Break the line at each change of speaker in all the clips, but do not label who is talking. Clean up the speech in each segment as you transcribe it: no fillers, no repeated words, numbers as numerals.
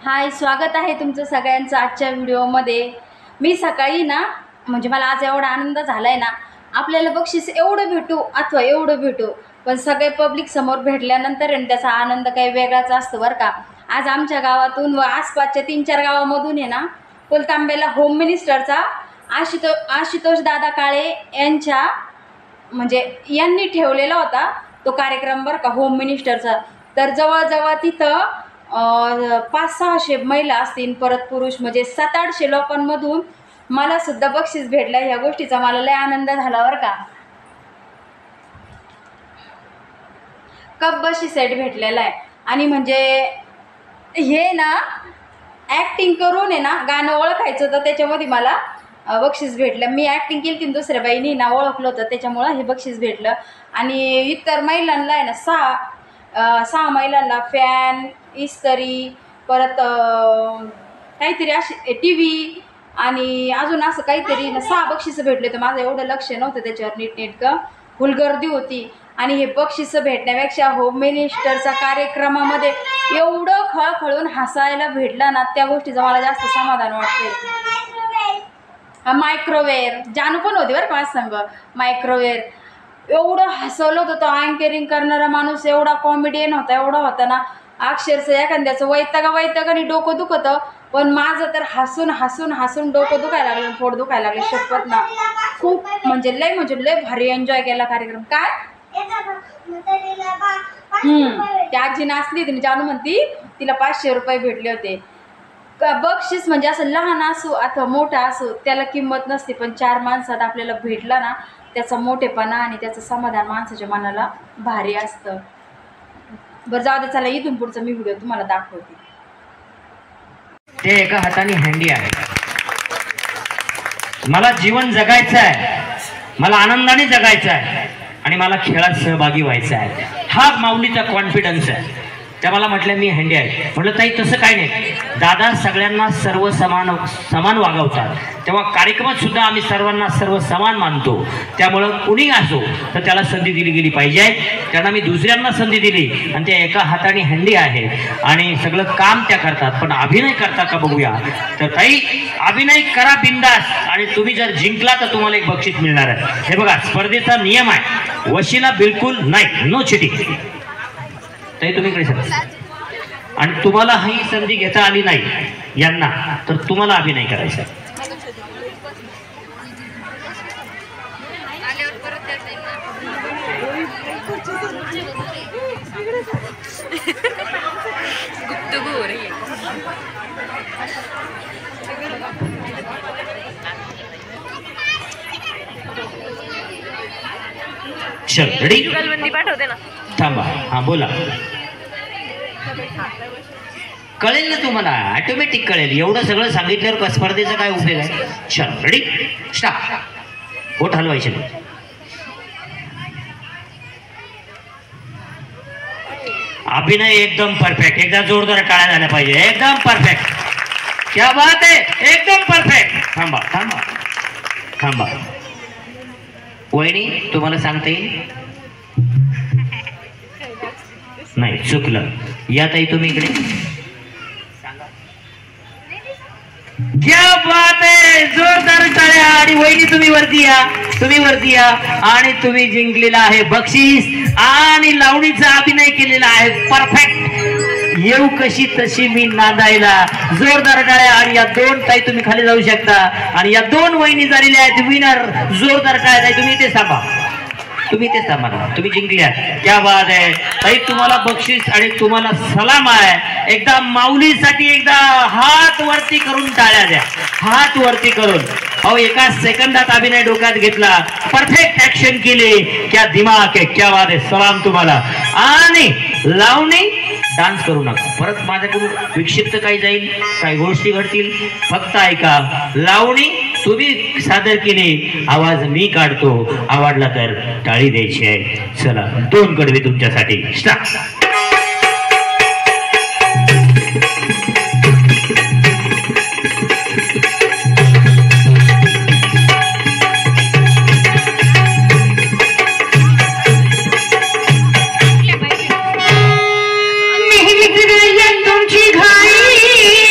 हाय, स्वागत आहे तुमचं सगळ्यांचं आजच्या व्हिडिओमध्ये। मी सकाळी ना म्हणजे मला आज एवढा आनंद झाला आहे ना, आपल्याला बक्षीस एवढं भेटू अथवा एवढं भेटू, पण सगळे पब्लिक समोर भेटल्यानंतर त्याचा आनंद काही वेगळाच असतो बरं का। आज आमच्या गावातून व आसपासच्या 3-4 गावामधून आहे ना, कोलतांब्याला होम मिनिस्टरचा आशुतोष दादा काळे यांच्या म्हणजे यांनी ठेवलेला होता तो कार्यक्रम बरं का, होम मिनिस्टरचा। तर जवळजवळ तिथं 500-600 महिला असतील, परत पुरुष म्हणजे 700-800 लोकांमधून मला सुद्धा बक्षीस भेटलं। ह्या गोष्टीचा मला लय आनंद झाला बरं का। कप बक्षीस सेट भेटलेला आहे आणि म्हणजे हे ना ॲक्टिंग करून आहे ना गाणं ओळखायचं होतं, त्याच्यामध्ये मला बक्षीस भेटलं। मी ॲक्टिंग केली ती दुसऱ्या बाईनी ना ओळखलं होतं, त्याच्यामुळं हे बक्षीस भेटलं। आणि इतर महिलांना आहे ना 6 महिलांना फॅन, इस्त्री, परत काहीतरी अशी TV आणि अजून असं काहीतरी ना 6 बक्षिसं भेटले। तर माझं एवढं लक्ष नव्हतं त्याच्यावर नीटनेटकं, फुल गर्दी होती। आणि हे बक्षिसं भेटण्यापेक्षा होम मिनिस्टरच्या कार्यक्रमामध्ये एवढं खळखळून हसायला भेटलं ना, त्या गोष्टीचं मला जास्त समाधान वाटते। मायक्रोवेअर जानू पण होती बरं का माझ्या संग। मायक्रोवेअर एवढं हसवलं होतं, तो अँकरिंग करणारा माणूस एवढा कॉमेडियन होता, एवढा होता ना अक्षरशः एखाद्याचं वैतागाने डोकं दुखतं, पण माझं तर हसून हसून हसून डोकं दुखायला लागलं, पोट दुखायला लागले शपथ ना। खूप म्हणजे लय भारी एन्जॉय केला कार्यक्रम। काय त्या आजी नाचली होती, जानू म्हणती तिला 500 रुपये भेटले होते। बक्षीस म्हणजे असं लहान असो अथवा मोठा असो त्याला किंमत नसते, पण 4 माणसात आपल्याला भेटला ना त्याचा मोठेपणा आणि त्याचं समाधान माणसाच्या मनाला भारी असतं। बरं जाऊ दे, चला इथून पुढचा मी व्हिडिओ तुम्हाला दाखवते।
ते एका हाताने हँडी आहे। मला जीवन जगायचं आहे, मला आनंदाने जगायचं आहे आणि मला खेळात सहभागी व्हायचं आहे, हा माऊलीचा कॉन्फिडन्स आहे। त्या मला म्हटलं मी हँडी आहे। म्हटलं ताई तसं काय नाही, दादा सगळ्यांना सर्व समान वागवतात, तेव्हा कार्यक्रमात सुद्धा आम्ही सर्वांना सर्व समान मानतो। त्यामुळं कुणी असो तर त्याला संधी दिली गेली पाहिजे। त्यांना मी दुसऱ्यांना संधी दिली आणि त्या एका हाताने हँडी आहे आणि सगळं काम त्या करतात, पण अभिनय करता का बघूया। तर ताई अभिनय करा बिंदास, आणि तुम्ही जर जिंकला तर तुम्हाला एक बक्षीस मिळणार आहे। हे बघा स्पर्धेचा नियम आहे, वशिला बिलकुल नाही, नो चिटिंग। ताई तुम्ही इकडे सर, आणि तुम्हाला ही संधी घेता आली नाही यांना, तर तुम्हाला अभिनय करायचा। चल रेडी,
पाठवते ना,
थांबा। हा बोला, कळेल ना तुम्हाला, ऑटोमॅटिक कळेल। एवढं सगळं सांगितल्यावर स्पर्धेचा काय उपयोग आहे। चल रेडी स्टार्ट। बोट हलवायचे नाही। अभिनय एकदम परफेक्ट, एकदा जोरदार टाळ्या झाल्या पाहिजे, एकदम परफेक्ट, क्या बात आहे, एकदम परफेक्ट। थांबा थांबा थांबा, वहिनी तुम्हाला सांगता येईल नाही, चुकलं। या ताई तुम्ही इकडे, क्या बात आहे, जोरदार टाळ्या। आणि वहिनी तुम्ही वरती या, तुम्ही वरती या, आणि तुम्ही जिंकलेला आहे बक्षीस आणि लावणीचा अभिनय केलेला आहे परफेक्ट। येऊ कशी तशी मी नांदायला, जोरदार टाळ्या। आणि या 2 ताई तुम्ही खाली जाऊ शकता, आणि या 2 वहिनी झालेल्या आहेत विनर, जोरदार टाळ्या। ताई तुम्ही इथे थांबा, तुम्ही ते थांबा, तुम्ही जिंकल्या, क्या बात आहे ताई। तुम्हाला बक्षीस आणि तुम्हाला सलाम आहे। एकदा माऊलीसाठी एकदा हात वरती करून टाळ्या द्या, हात वरती करून। अहो एका सेकंदात अभिनय डोक्यात घेतला, परफेक्ट ऍक्शन केली, क्या दिमाग आहे, क्या बात आहे, सलाम तुम्हाला। आणि लावणी डान्स करू नका, परत माझ्याकडून विक्षिप्त काही जाईल, काही गोष्टी घडतील, फक्त ऐका। लावणी तुम्ही सादर केली, आवाज मी काढतो, आवडला तर टाळी द्यायची आहे। चला 2 कडवे तुमच्यासाठी, स्टार्ट। तुमची घाई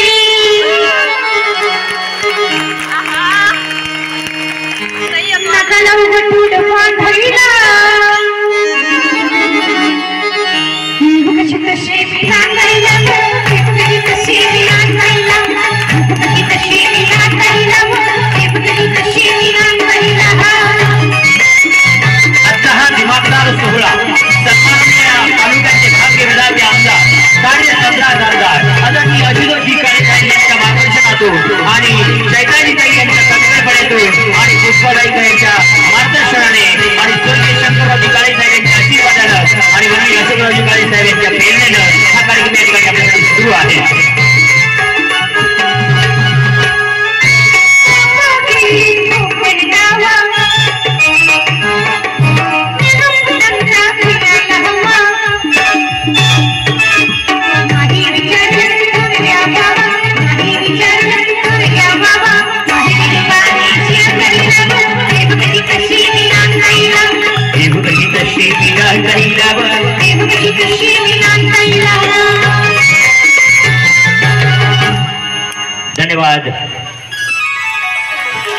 धन्यवाद.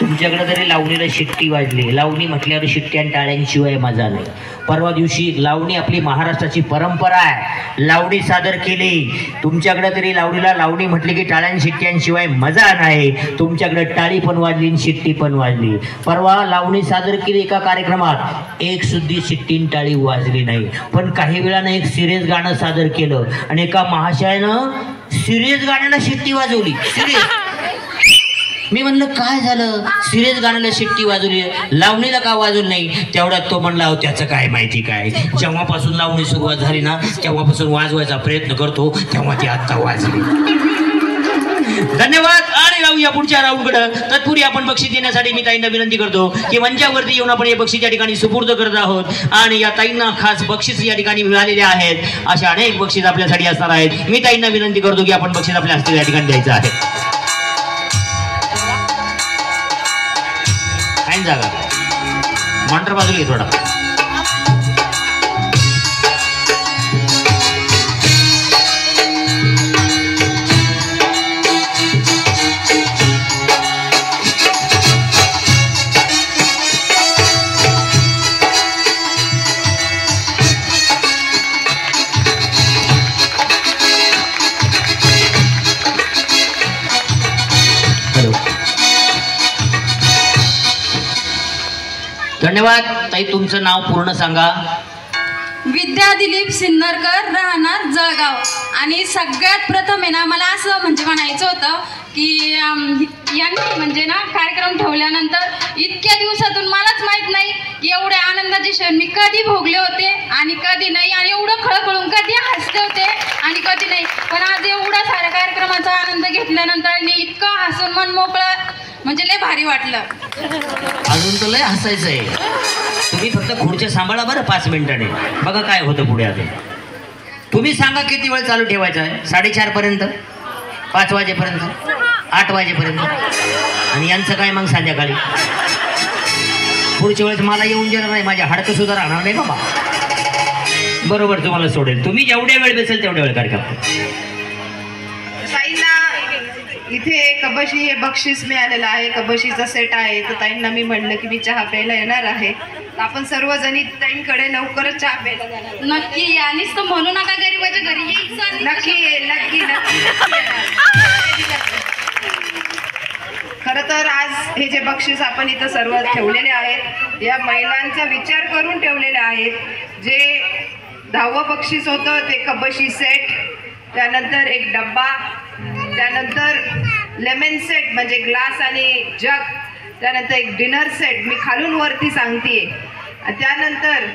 तुमच्याकडे तरी लावणीला शिट्टी वाजली. लावणी म्हटल्यावर शिट्टी आणि टाळ्यांशिवाय मजा नाही. परवा दिवशी लावणी आपली महाराष्ट्राची परंपरा आहे, लावणी सादर केली. तुमच्याकडे तरी लावणीला लावणी म्हटली की टाळ्यां शिट्ट्यांशिवाय मजा नाही. तुमच्याकडे टाळी पण वाजली आणि शिट्टी पण वाजली. परवा लावणी सादर केली एका कार्यक्रमात, एक सुद्धी शिट्टी टाळी वाजली नाही. पण काही वेळानं एक सिरियस गाणं सादर केलं आणि एका महाशयानं सिरियस गाण्याला शिट्टी वाजवली. सिरियस. मी म्हणलं काय झालं, सिरियस गाण्याला शिट्टी वाजवली, लावणीला का वाजवली नाही? तेवढ्यात तो म्हणला हो त्याचं काय माहिती काय, जेव्हापासून लावणी सुरुवात झाली ना तेव्हापासून वाजवायचा प्रयत्न करतो, तेव्हा ती आत्ता वाजली. धन्यवाद. आणि राहूया पुढच्या राऊंडकडं. तत्पूर्वी आपण बक्षीस देण्यासाठी मी ताईंना विनंती करतो की मंचावरती येऊन आपण हे बक्षीस या ठिकाणी सुपूर्द करत आहोत. आणि या ताईंना खास बक्षीस या ठिकाणी मिळालेले आहेत. अशा अनेक बक्षीस आपल्यासाठी असणार आहेत. मी ताईंना विनंती करतो की आपण बक्षीस आपल्या हस्ते या ठिकाणी द्यायचं आहे. काय जागा मॉनिटर बाजूला घे थोडा. धन्यवाद. ताई तुमचं नाव पूर्ण सांगा.
विद्या दिलीप सिन्नरकर, राहणार जळगाव. आणि सगळ्यात प्रथम आहे ना मला असं म्हणजे म्हणायचं होतं की यांनी म्हणजे ना कार्यक्रम ठेवल्यानंतर इतक्या दिवसातून मलाच माहीत नाही की एवढे आनंदाचे क्षण मी कधी भोगले होते आणि कधी नाही, आणि एवढं खळखळून कधी हसले होते आणि कधी नाही. पण आज एवढा साऱ्या कार्यक्रमाचा आनंद घेतल्यानंतर मी इतकं हसून मन मोकळं म्हणजे लय भारी वाटलं.
अजून तर लय हसायचं आहे. तुम्ही फक्त खुर्च्या सांभाळा बरं 5 मिनिटाने, बघा काय होतं पुढे. अजून तुम्ही सांगा किती वेळ चालू ठेवायचा आहे? 4:30 पर्यंत, 5 वाजेपर्यंत, 8 वाजेपर्यंत. आणि यांचं काय मग संध्याकाळी? पुढच्या वेळेस मला येऊन देणार नाही, माझ्या हाडकं सुद्धा राहणार नाही बाबा. बरोबर तुम्हाला सोडेल. तुम्ही जेवढ्या वेळ बसेल तेवढ्या वेळ कार्यक्रम.
इथे कबशी हे बक्षीस मिळालेलं आहे, कबशीचा सेट आहे. तर ताईंना मी म्हणलं की मी चहा प्यायला येणार आहे. आपण सर्वजणी ताईंकडे लवकरच चहा प्यायला जाणार.
नक्की या. नुसतं म्हणू नका गरीबाच्या घरी यायचं.
नक्की येईल, नक्की नक्की. खरं तर आज हे जे बक्षीस आपण इथं सर्व ठेवलेले आहेत या महिलांचा विचार करून ठेवलेले आहेत. जे 10वं बक्षीस होतं ते कबशी सेट, त्यानंतर एक डब्बा, त्यानंतर लेमन सेट म्हणजे ग्लास आणि जग, त्यानंतर एक डिनर सेट मी खालून वरती सांगतेय. त्यानंतर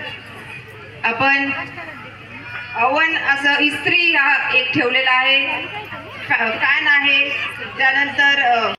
आपण अवन असं इस्त्री हा एक ठेवलेला आहे, फॅन आहे, त्यानंतर